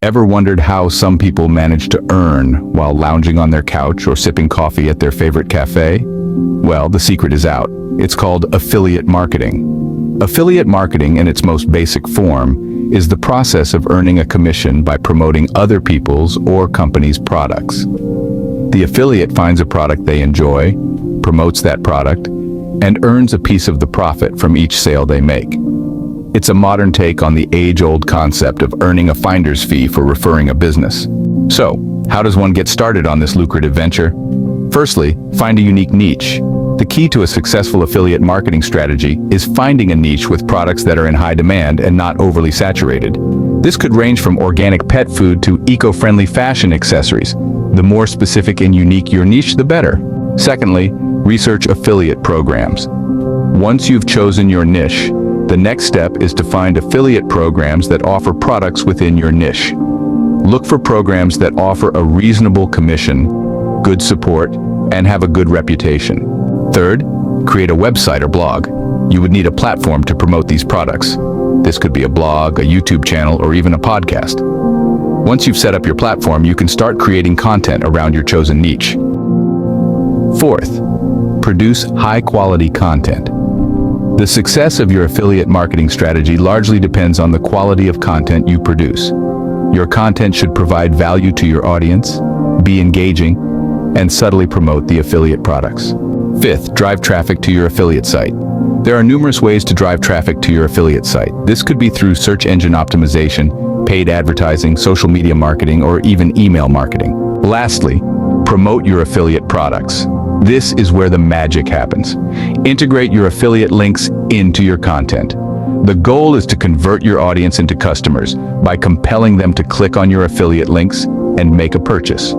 Ever wondered how some people manage to earn while lounging on their couch or sipping coffee at their favorite cafe? Well, the secret is out. It's called affiliate marketing. Affiliate marketing, in its most basic form, is the process of earning a commission by promoting other people's or companies' products. The affiliate finds a product they enjoy, promotes that product, and earns a piece of the profit from each sale they make. It's a modern take on the age-old concept of earning a finder's fee for referring a business. So, how does one get started on this lucrative venture? Firstly, find a unique niche. The key to a successful affiliate marketing strategy is finding a niche with products that are in high demand and not overly saturated. This could range from organic pet food to eco-friendly fashion accessories. The more specific and unique your niche, the better. Secondly, research affiliate programs. Once you've chosen your niche, the next step is to find affiliate programs that offer products within your niche. Look for programs that offer a reasonable commission, good support, and have a good reputation. Third, create a website or blog. You would need a platform to promote these products. This could be a blog, a YouTube channel, or even a podcast. Once you've set up your platform, you can start creating content around your chosen niche. Fourth, produce high-quality content. The success of your affiliate marketing strategy largely depends on the quality of content you produce. Your content should provide value to your audience, be engaging, and subtly promote the affiliate products. Fifth, drive traffic to your affiliate site. There are numerous ways to drive traffic to your affiliate site. This could be through search engine optimization, paid advertising, social media marketing, or even email marketing. Lastly, promote your affiliate products. This is where the magic happens. Integrate your affiliate links into your content. The goal is to convert your audience into customers by compelling them to click on your affiliate links and make a purchase.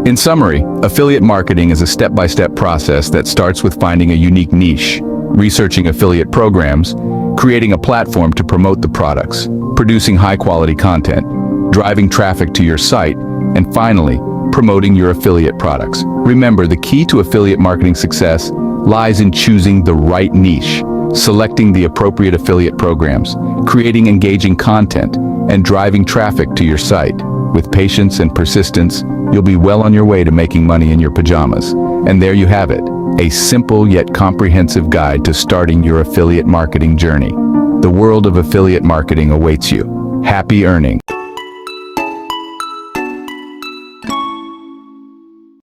In summary, affiliate marketing is a step-by-step process that starts with finding a unique niche, researching affiliate programs, creating a platform to promote the products, producing high-quality content, driving traffic to your site, and finally, promoting your affiliate products. Remember, the key to affiliate marketing success lies in choosing the right niche, selecting the appropriate affiliate programs, creating engaging content, and driving traffic to your site. With patience and persistence, you'll be well on your way to making money in your pajamas. And there you have it, a simple yet comprehensive guide to starting your affiliate marketing journey. The world of affiliate marketing awaits you. Happy earning!